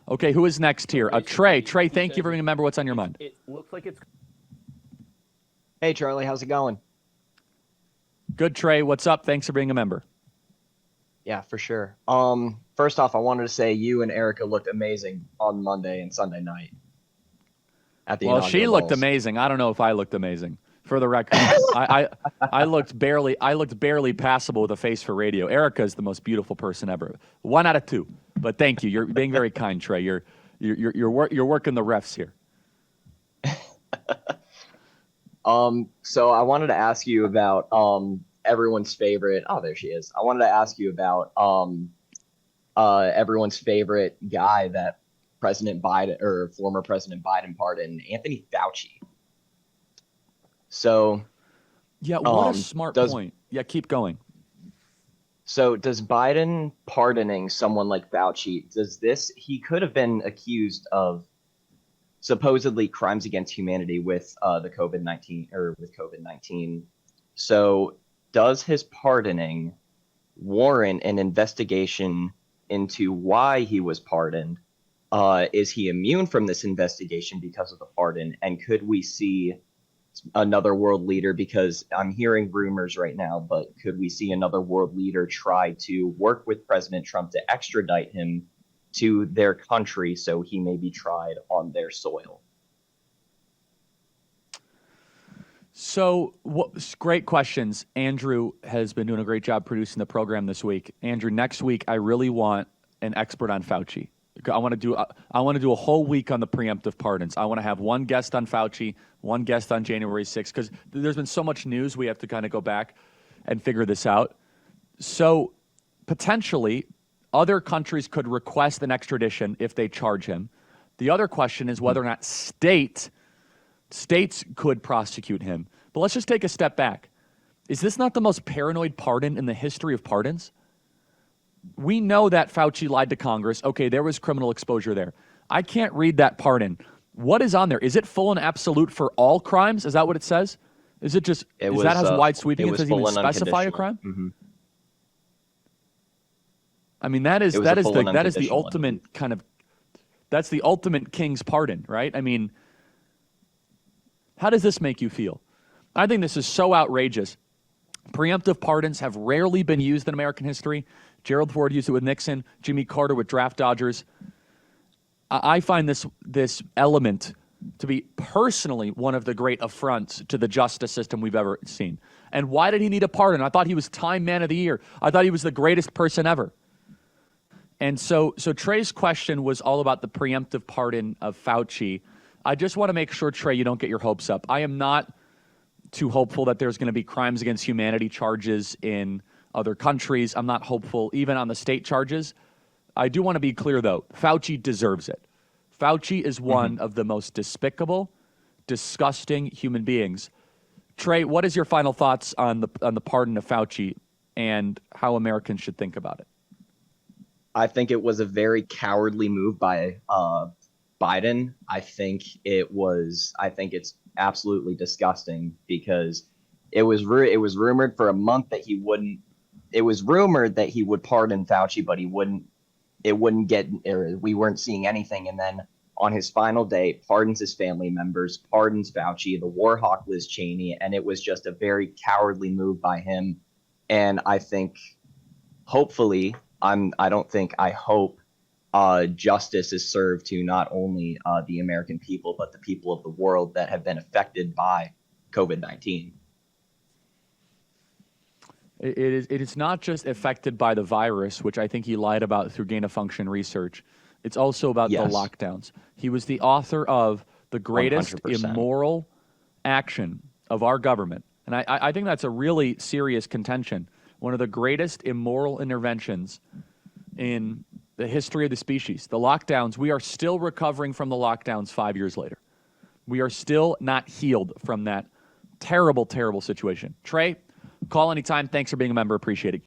Okay, who is next here? Trey. Trey, thank you for being a member. What's on your mind? It looks like it's. Hey, Charlie, how's it going? Good, Trey. What's up? Thanks for being a member. Yeah, for sure. First off, I wanted to say you and Erica looked amazing on Monday and Sunday night at the Well, inaugural she looked balls. amazing. I don't know if I looked amazing. For the record, I looked barely passable with a face for radio. Erica is the most beautiful person ever. 1 out of 2. But thank you. You're being very kind, Trey. You're working the refs here. So I wanted to ask you about everyone's favorite. Oh, there she is. I wanted to ask you about everyone's favorite guy that President Biden or former President Biden pardoned, Anthony Fauci. So yeah, what a smart point. Yeah, keep going. So does Biden pardoning someone like Fauci, he could have been accused of supposedly crimes against humanity with the COVID-19. So does his pardoning warrant an investigation into why he was pardoned? Is he immune from this investigation because of the pardon? And could we see another world leader, because I'm hearing rumors right now, but could we see another world leader try to work with President Trump to extradite him to their country so he may be tried on their soil? So, great questions. Andrew has been doing a great job producing the program this week. Andrew, next week I really want an expert on Fauci. I want to do a whole week on the preemptive pardons. I want to have one guest on Fauci, one guest on January 6th, because there's been so much news. We have to kind of go back and figure this out. So potentially, other countries could request an extradition if they charge him. The other question is whether or not states could prosecute him. But let's just take a step back. Is this not the most paranoid pardon in the history of pardons? We know that Fauci lied to Congress. Okay, there was criminal exposure there. I can't read that pardon. What is on there? Is it full and absolute for all crimes? Is that what it says? Is it just, is that has wide sweeping? It doesn't even specify a crime? Mm-hmm. I mean, that is the ultimate that's the ultimate king's pardon, right? I mean, how does this make you feel? I think this is so outrageous. Preemptive pardons have rarely been used in American history. Gerald Ford used it with Nixon, Jimmy Carter with draft dodgers. I find this element to be personally one of the great affronts to the justice system we've ever seen. And why did he need a pardon? I thought he was Time Man of the Year. I thought he was the greatest person ever. And so Trey's question was all about the preemptive pardon of Fauci. I just want to make sure, Trey, you don't get your hopes up. I am not too hopeful that there's going to be crimes against humanity charges in other countries. I'm not hopeful even on the state charges. I do want to be clear, though. Fauci deserves it. Fauci is one of the most despicable, disgusting human beings. Trey, what is your final thoughts on the pardon of Fauci and how Americans should think about it? I think it was a very cowardly move by Biden. I think it's absolutely disgusting because it was rumored for a month that he wouldn't. It was rumored that he would pardon Fauci, but he wouldn't. It wouldn't get. We weren't seeing anything, and then on his final day, pardons his family members, pardons Fauci, the war hawk Liz Cheney, and it was just a very cowardly move by him. And I think, hopefully, I hope justice is served to not only the American people, but the people of the world that have been affected by COVID-19. It is not just affected by the virus, which I think he lied about through gain-of-function research. It's also about the lockdowns. He was the author of the greatest 100%. immoral action of our government. And I think that's a really serious contention. One of the greatest immoral interventions in the history of the species. The lockdowns, we are still recovering from the lockdowns 5 years later. We are still not healed from that terrible, terrible situation. Trey, call anytime. Thanks for being a member. Appreciate it.